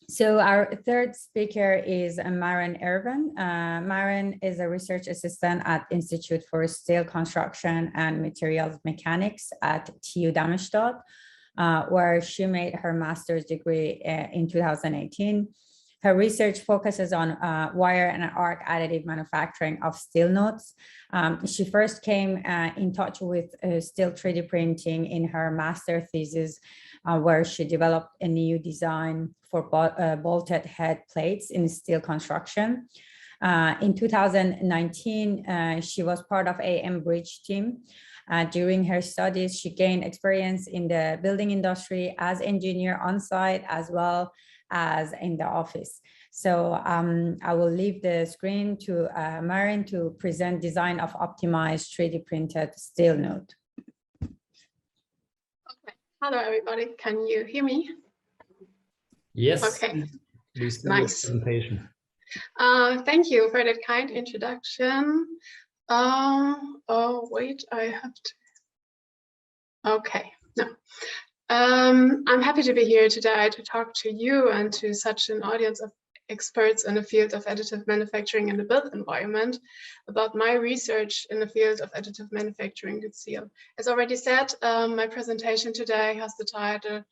So our third speaker is Maren Erven. Maren is a research assistant at Institute for Steel Construction and Materials Mechanics at TU Darmstadt, where she made her master's degree in 2018. Her research focuses on wire and arc additive manufacturing of steel nodes. She first came in touch with steel 3D printing in her master thesis, where she developed a new design for bolted head plates in steel construction. In 2019, she was part of AM Bridge team. During her studies, she gained experience in the building industry as engineer on site as well as in the office. So I will leave the screen to Maren to present design of optimized 3D printed steel node. Okay. Hello, everybody. Can you hear me? Yes. Okay. Please do Nice. your presentation. Thank you for that kind introduction. Oh, wait, I have to. Okay. No. I'm happy to be here today to talk to you and to such an audience of experts in the field of additive manufacturing in the built environment about my research in the field of additive manufacturing with steel. As already said, my presentation today has the title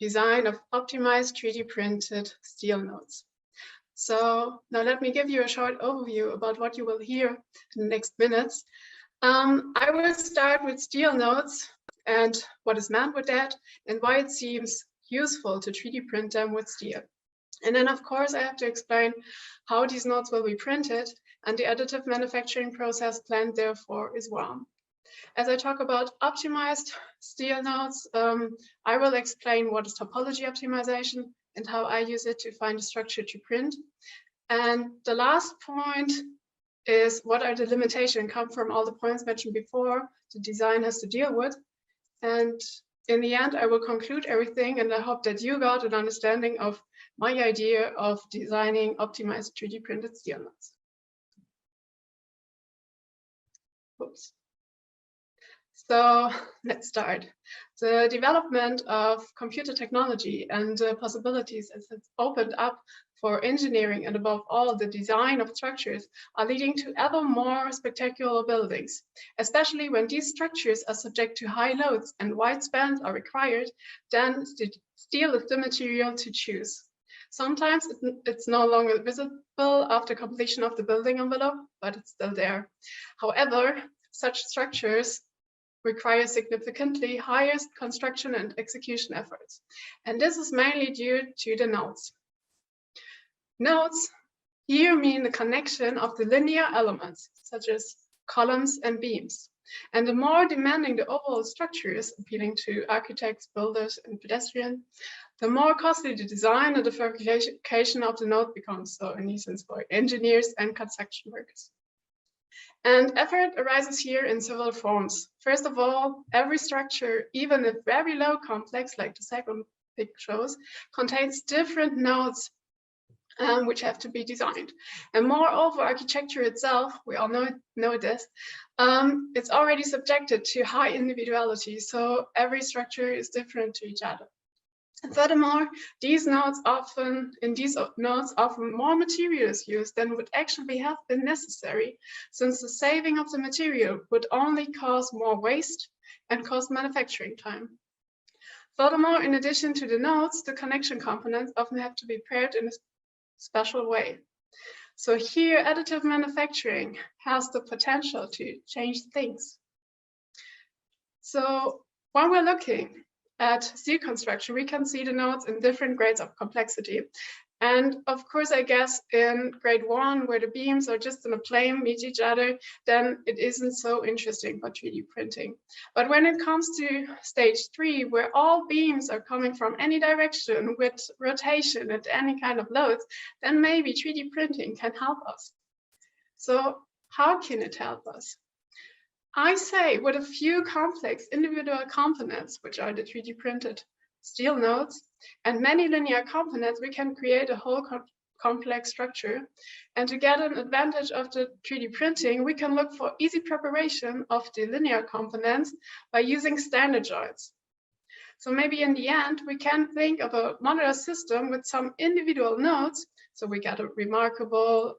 Design of Optimized 3D Printed Steel Nodes. So now let me give you a short overview about what you will hear in the next minutes. I will start with steel nodes and what is meant with that and why it seems useful to 3D print them with steel. And then, of course, I have to explain how these nodes will be printed and the additive manufacturing process planned therefore as well. As I talk about optimized steel nodes, I will explain what is topology optimization and how I use it to find a structure to print. And the last point is what are the limitations come from all the points mentioned before the design has to deal with. And in the end, I will conclude everything, and I hope that you got an understanding of my idea of designing optimized 3D printed steel nodes. Oops. So let's start. The development of computer technology and the possibilities as it's opened up for engineering and above all the design of structures are leading to ever more spectacular buildings, especially when these structures are subject to high loads and wide spans are required, then steel is the material to choose. Sometimes it's no longer visible after completion of the building envelope, but it's still there. However, such structures require significantly higher construction and execution efforts. And this is mainly due to the nodes. Nodes here mean the connection of the linear elements, such as columns and beams. And the more demanding the overall structure is, appealing to architects, builders, and pedestrians, the more costly the design and the fabrication of the node becomes, so in essence for engineers and construction workers. And effort arises here in several forms. First of all, every structure, even if very low complex, like the second pic shows, contains different nodes which have to be designed. And moreover, architecture itself, we all know this, it's already subjected to high individuality. So every structure is different to each other. And furthermore, these nodes often more material is used than would actually have been necessary, since the saving of the material would only cause more waste and cost manufacturing time. Furthermore, in addition to the nodes, the connection components often have to be paired in a special way. So here, additive manufacturing has the potential to change things. So when we're looking at steel construction, we can see the nodes in different grades of complexity. And of course, I guess in grade 1, where the beams are just in a plane, meet each other, then it isn't so interesting for 3D printing. But when it comes to stage 3, where all beams are coming from any direction with rotation and any kind of loads, then maybe 3D printing can help us. So how can it help us? I say with a few complex individual components, which are the 3D printed steel nodes, and many linear components, we can create a whole complex structure. And to get an advantage of the 3D printing, we can look for easy preparation of the linear components by using standard joints. So maybe in the end, we can think of a modular system with some individual nodes. So we get a remarkable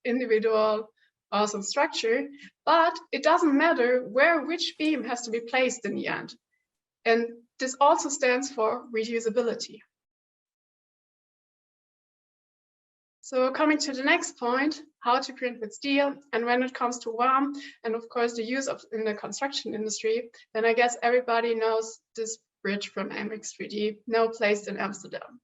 individual awesome structure, but it doesn't matter which beam has to be placed in the end. And this also stands for reusability. So coming to the next point, how to print with steel, and when it comes to WAM, and of course the use of in the construction industry, then I guess everybody knows this bridge from MX3D, now placed in Amsterdam.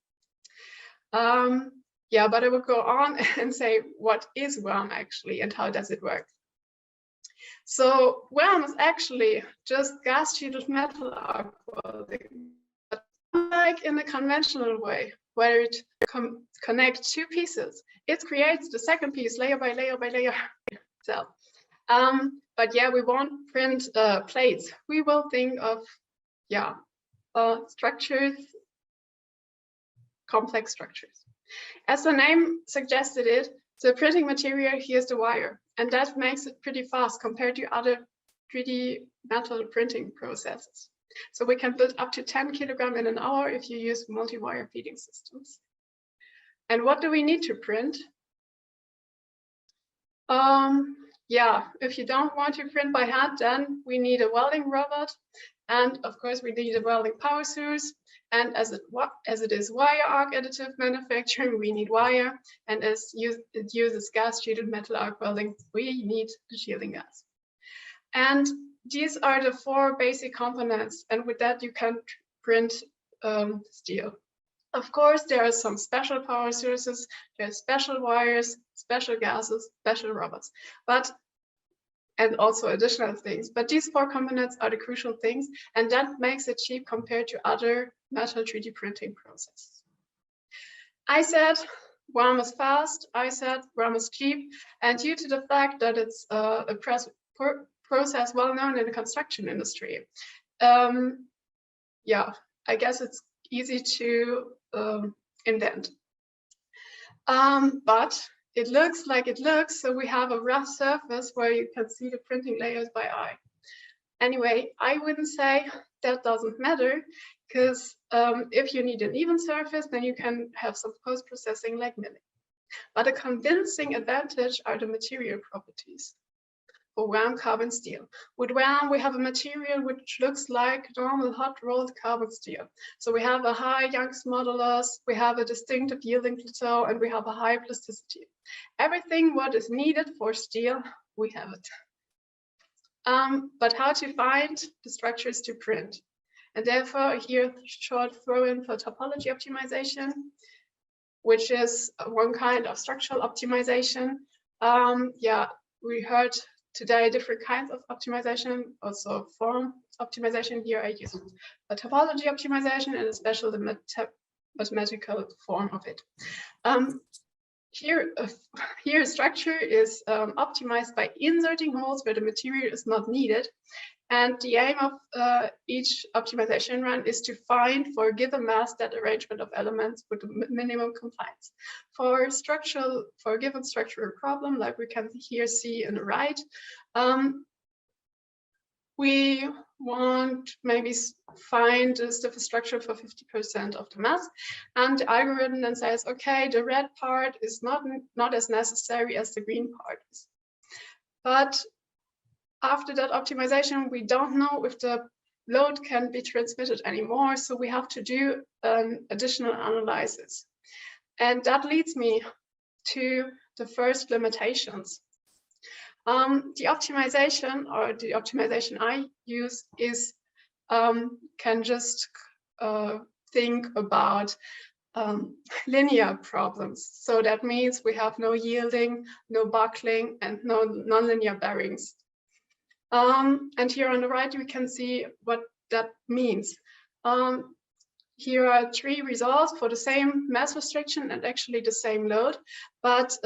Yeah, but I will go on and say, what is WAM actually, and how does it work? So WAM is actually just gas-sheeted metal arc welding, but unlike in the conventional way, where it connects two pieces, it creates the second piece layer by layer by layer. So, but yeah, we won't print plates. We will think of, yeah, structures, complex structures. As the name suggested it, the printing material here is the wire, and that makes it pretty fast compared to other 3D metal printing processes. So we can build up to 10 kilograms in an hour if you use multi-wire feeding systems. And what do we need to print? Yeah, if you don't want to print by hand, then we need a welding robot. And of course, we need a welding power source. And as it is wire arc additive manufacturing, we need wire. And as it uses gas-sheeted metal arc welding, we need the shielding gas. And these are the four basic components. And with that, you can print steel. Of course, there are some special power sources, there are special wires, special gases, special robots, and also additional things. But these four components are the crucial things, and that makes it cheap compared to other metal 3D printing processes. I said WAM is fast, I said WAM is cheap, and due to the fact that it's a process well known in the construction industry, yeah, I guess it's easy to invent. But it looks like it looks, so we have a rough surface where you can see the printing layers by eye. Anyway, I wouldn't say that doesn't matter, because if you need an even surface, then you can have some post-processing like milling. But a convincing advantage are the material properties. For WAM carbon steel. With WAM, we have a material which looks like normal hot rolled carbon steel. So we have a high Young's modulus, we have a distinctive yielding plateau, and we have a high plasticity. Everything what is needed for steel, we have it. But how to find the structures to print? And therefore, here short throw in for topology optimization, which is one kind of structural optimization. Yeah, we heard today different kinds of optimization, also form optimization. Here I use a topology optimization and especially the mathematical form of it. Here structure is optimized by inserting holes where the material is not needed. And the aim of each optimization run is to find for a given mass that arrangement of elements with minimum compliance. For a given structural problem, like we can here see on the right, we want maybe find a stiffer structure for 50% of the mass, and the algorithm then says, okay, the red part is not as necessary as the green part is. But after that optimization, we don't know if the load can be transmitted anymore, so we have to do additional analysis. And that leads me to the first limitations. The optimization, or the optimization I use, is can just think about linear problems. So that means we have no yielding, no buckling, and no nonlinear bearings. And here on the right, we can see what that means. Here are three results for the same mass restriction and actually the same load, but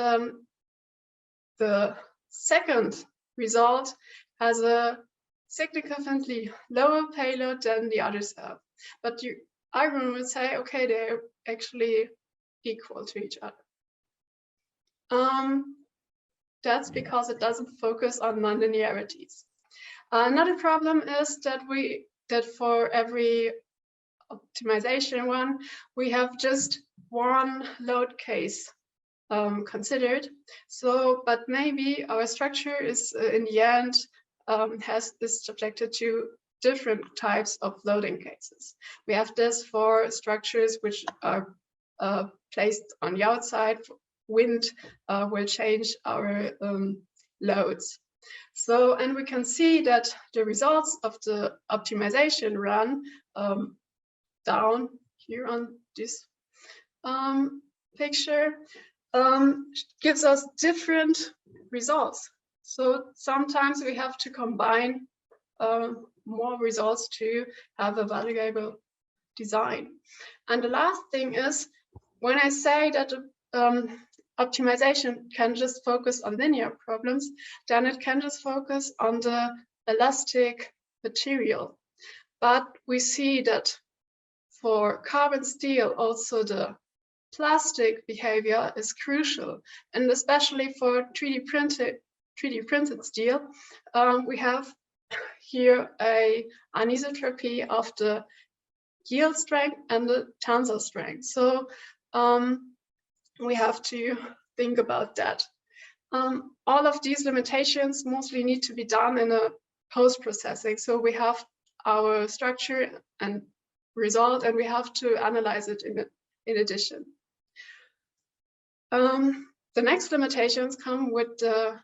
the second result has a significantly lower payload than the others have. But the algorithm would say, okay, they're actually equal to each other. That's because it doesn't focus on nonlinearities. Another problem is that for every optimization one, we have just one load case considered. So, but maybe our structure is in the end is subjected to different types of loading cases. We have this for structures which are placed on the outside. Wind will change our loads. So, and we can see that the results of the optimization run down here on this picture gives us different results. So sometimes we have to combine more results to have a valuable design. And the last thing is, when I say that optimization can just focus on linear problems, then it can just focus on the elastic material. But we see that for carbon steel, also the plastic behavior is crucial, and especially for 3D printed steel, we have here an anisotropy of the yield strength and the tensile strength. So we have to think about that. All of these limitations mostly need to be done in a post-processing. So we have our structure and result, and we have to analyze it in addition. The next limitations come with the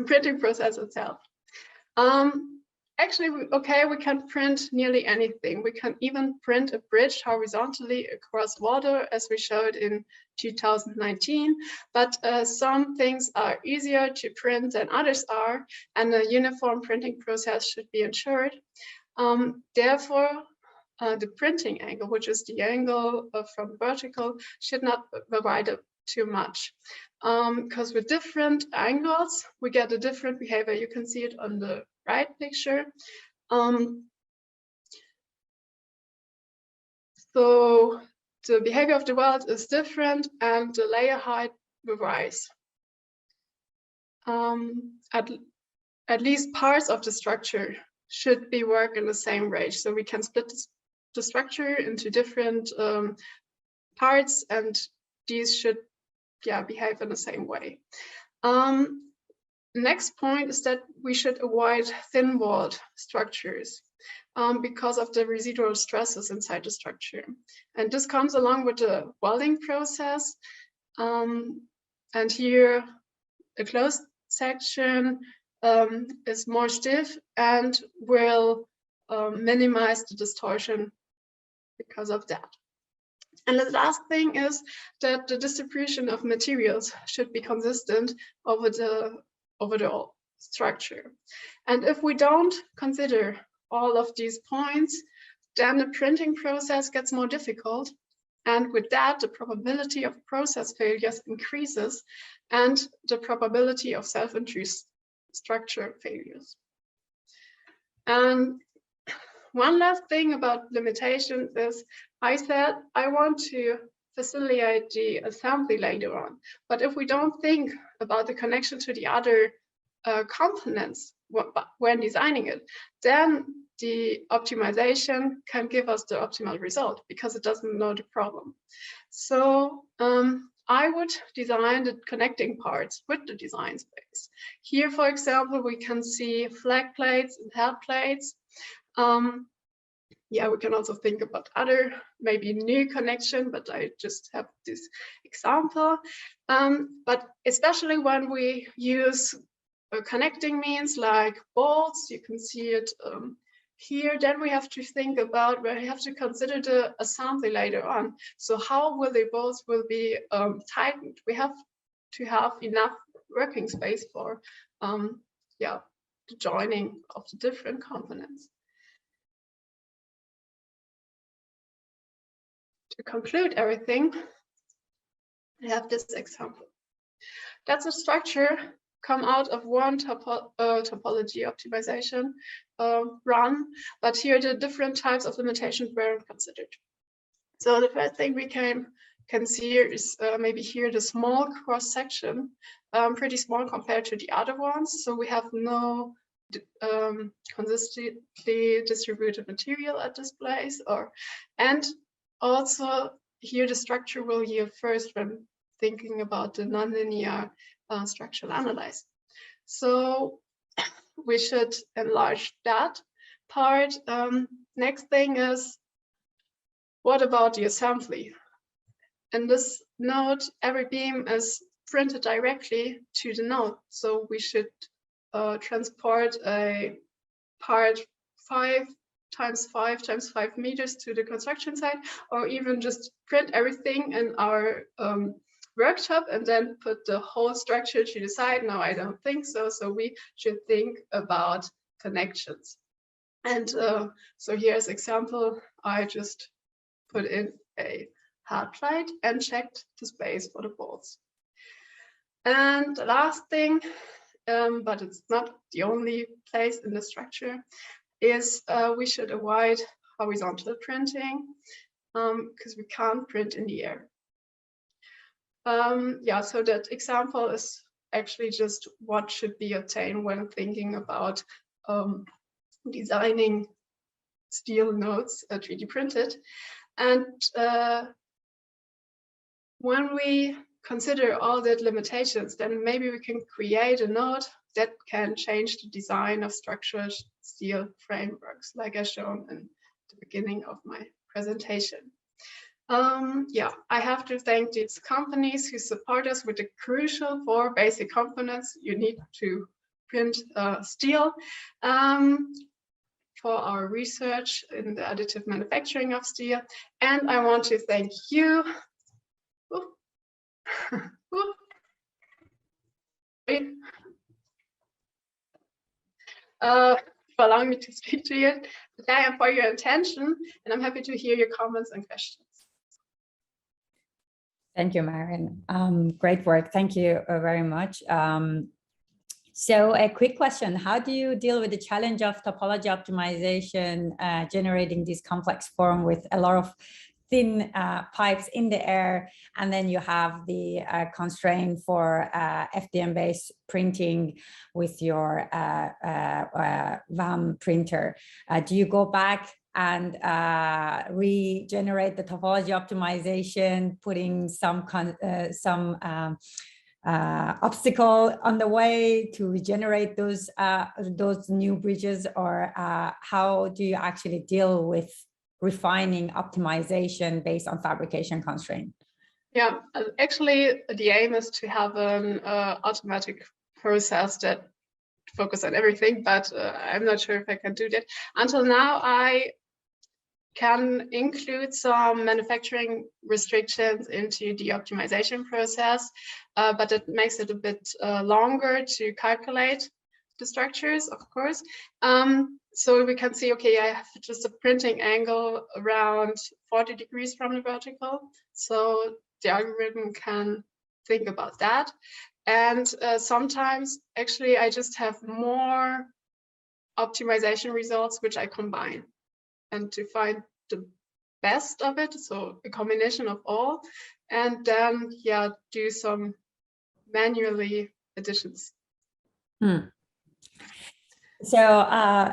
printing process itself. Actually, we can print nearly anything. We can even print a bridge horizontally across water, as we showed in 2019. But some things are easier to print than others are, and a uniform printing process should be ensured. Therefore, the printing angle, which is the angle from vertical, should not vary too much. Because with different angles, we get a different behavior. You can see it on the right picture. So the behavior of the weld is different, and the layer height varies. At least parts of the structure should be worked in the same range. So we can split the structure into different parts, and these should behave in the same way. Next point is that we should avoid thin-walled structures because of the residual stresses inside the structure. And this comes along with the welding process. And here, a closed section is more stiff and will minimize the distortion because of that. And the last thing is that the distribution of materials should be consistent over the whole structure. And if we don't consider all of these points, then the printing process gets more difficult. And with that, the probability of process failures increases, and the probability of self-induced structure failures. And one last thing about limitations is, I said I want to facilitate the assembly later on. But if we don't think about the connection to the other components when designing it, then the optimization can give us the optimal result because it doesn't know the problem. So I would design the connecting parts with the design space. Here, for example, we can see flag plates and head plates. We can also think about other, maybe new connection, but I just have this example. But especially when we use connecting means like bolts, you can see it here, then we have to think about, we have to consider the assembly later on. So how will the bolts will be tightened? We have to have enough working space for the joining of the different components. To conclude everything, I have this example. That's a structure come out of one topology optimization run, but here the different types of limitations were considered. So the first thing we can see here is maybe here the small cross section, pretty small compared to the other ones. So we have no consistently distributed material at this place, and also here the structure will yield first when thinking about the nonlinear structural analysis. So we should enlarge that part. Next thing is, what about the assembly? In this node, every beam is printed directly to the node. So we should transport a part 5 times 5 times 5 meters to the construction site, or even just print everything in our workshop and then put the whole structure to the side. No, I don't think so. So we should think about connections. And so here's example. I just put in a hard plate and checked the space for the bolts. And the last thing, but it's not the only place in the structure, is we should avoid horizontal printing because we can't print in the air. Yeah, so that example is actually just what should be obtained when thinking about designing steel nodes 3D printed. And when we consider all that limitations, then maybe we can create a node that can change the design of structural steel frameworks, like I shown in the beginning of my presentation. Yeah, I have to thank these companies who support us with the crucial 4 basic components you need to print steel for our research in the additive manufacturing of steel. And I want to thank you for allowing me to speak to you today and for your attention. And I'm happy to hear your comments and questions. Thank you, Maren. Great work. Thank you very much. So a quick question, how do you deal with the challenge of topology optimization, generating this complex form with a lot of thin pipes in the air, and then you have the constraint for FDM-based printing with your VAM printer? Do you go back and regenerate the topology optimization, putting some obstacle on the way to regenerate those new bridges, or how do you actually deal with refining optimization based on fabrication constraint? Yeah, actually the aim is to have an automatic process that focus on everything, but I'm not sure if I can do that. Until now, I can include some manufacturing restrictions into the optimization process, but it makes it a bit longer to calculate the structures, of course. So we can see, okay, I have just a printing angle around 40 degrees from the vertical. So the algorithm can think about that. And sometimes actually I just have more optimization results, which I combine. And to find the best of it, so a combination of all, and then yeah, do some manually additions. So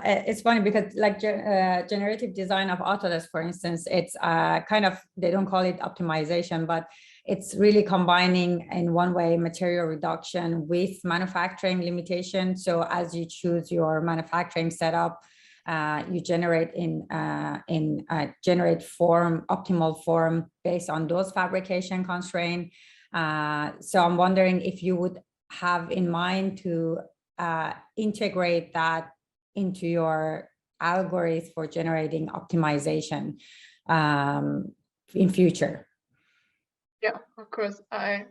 it's funny because like generative design of Autodesk, for instance, it's kind of, they don't call it optimization, but it's really combining in one way material reduction with manufacturing limitation. So as you choose your manufacturing setup, you generate generate form, optimal form based on those fabrication constraints. So I'm wondering if you would have in mind to integrate that into your algorithms for generating optimization in future. Yeah, of course. I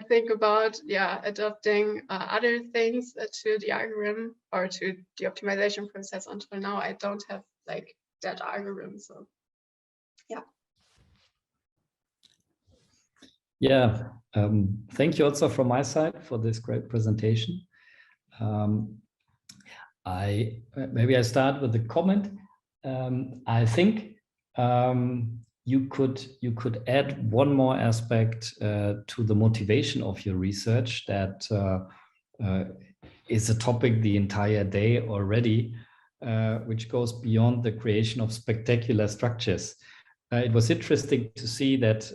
think about adopting other things to the algorithm or to the optimization process. Until now, I don't have like that algorithm. So yeah. Yeah, thank you also from my side for this great presentation. Maybe I start with a comment. I think you could add one more aspect to the motivation of your research, that is a topic the entire day already, which goes beyond the creation of spectacular structures. It was interesting to see that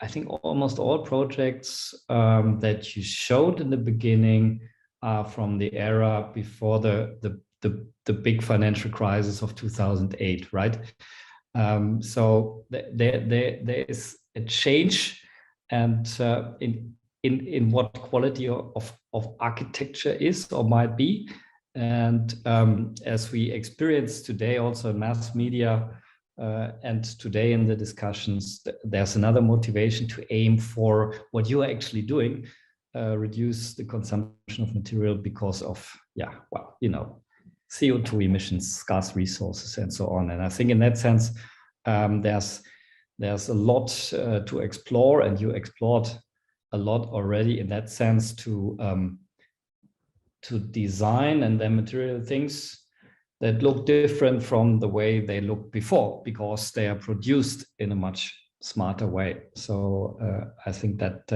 I think almost all projects that you showed in the beginning are from the era before the big financial crisis of 2008, right? So there is a change, and in what quality of architecture is or might be. And as we experience today also in mass media and today in the discussions, there's another motivation to aim for what you are actually doing, reduce the consumption of material because of, yeah, well, you know, CO2 emissions, scarce resources, and so on. And I think in that sense, there's a lot to explore, and you explored a lot already in that sense to design and then material things that look different from the way they looked before, because they are produced in a much smarter way. So I think that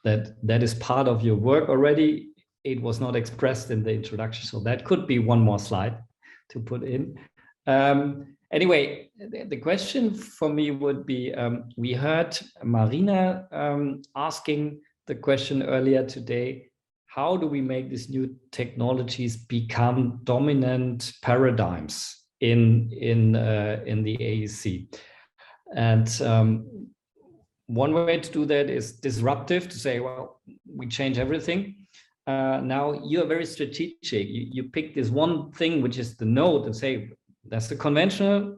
that is part of your work already. It was not expressed in the introduction, so that could be one more slide to put in. Anyway, the question for me would be, we heard Marina asking the question earlier today, how do we make these new technologies become dominant paradigms in the AEC? And one way to do that is disruptive, to say, well, we change everything. Now you're very strategic. You pick this one thing, which is the node, and say, that's the conventional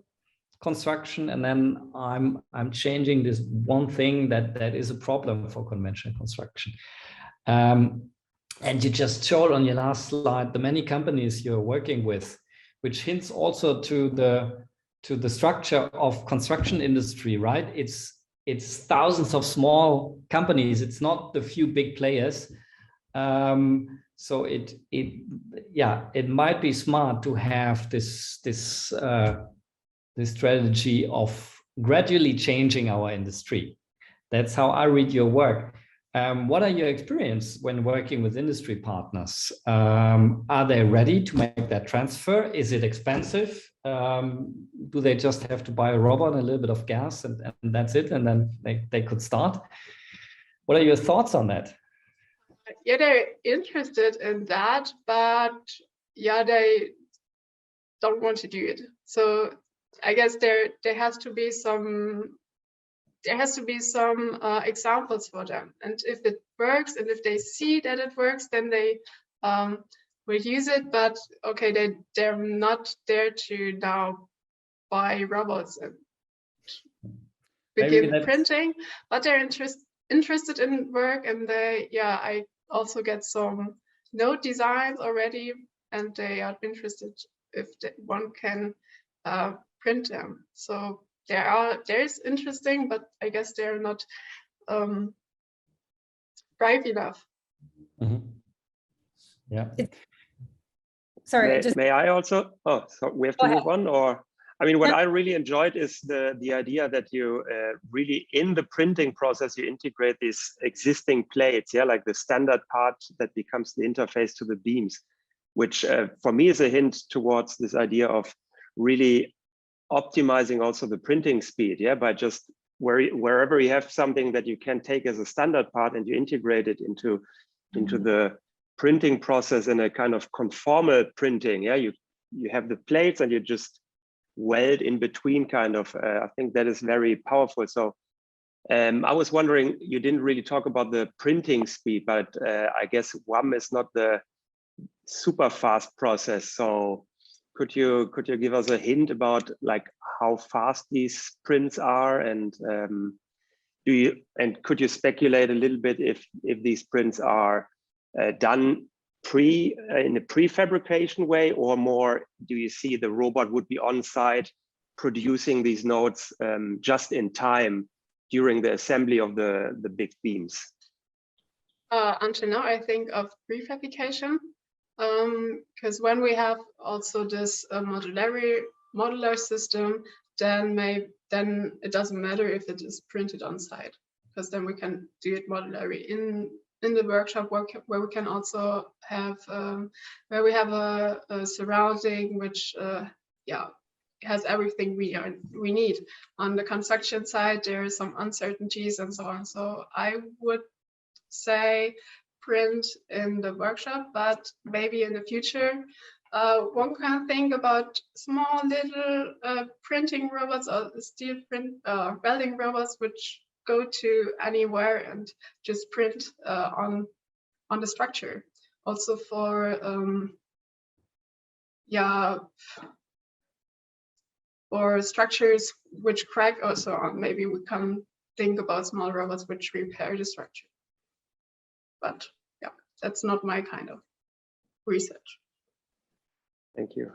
construction, and then I'm changing this one thing that is a problem for conventional construction. And you just showed on your last slide the many companies you're working with, which hints also to the structure of construction industry, right? It's thousands of small companies. It's not the few big players. So it might be smart to have this strategy of gradually changing our industry. That's how I read your work. What are your experience when working with industry partners? Are they ready to make that transfer? Is it expensive? Do they just have to buy a robot and a little bit of gas and that's it, and then they could start? What are your thoughts on that? Yeah, they're interested in that, but yeah, they don't want to do it. So I guess there has to be some examples for them, and if it works and if they see that it works, then they will use it. But okay, they're not there to now buy robots and begin printing, but they're interested in work, and I also get some node designs already, and they are interested if one can print them. So there is interesting, but I guess they're not brave enough. Mm-hmm. Yeah. Sorry. May I also? Oh, so we have to move on, or? I mean, what I really enjoyed is the idea that you really, in the printing process, you integrate these existing plates, yeah, like the standard part that becomes the interface to the beams, which for me is a hint towards this idea of really optimizing also the printing speed, yeah, by just wherever you have something that you can take as a standard part and you integrate it into the printing process in a kind of conformal printing, yeah, you have the plates and you just weld in between, kind of. I think that is very powerful. So I was wondering, you didn't really talk about the printing speed, but I guess WAM is not the super fast process. So could you give us a hint about like how fast these prints are, and could you speculate a little bit if these prints are done in a prefabrication way, or more do you see the robot would be on site producing these nodes just in time during the assembly of the big beams? Until now, I think of prefabrication, because when we have also this modular system, then it doesn't matter if it is printed on site, because then we can do it modularly in in the workshop where we can also have where we have a surrounding which has everything we need. On the construction side, there are some uncertainties and so on. So I would say print in the workshop, but maybe in the future one can think about small little printing robots or steel print welding robots which go to anywhere and just print on the structure. Also for or structures which crack or so on. Maybe we can think about small robots which repair the structure. But yeah, that's not my kind of research. Thank you.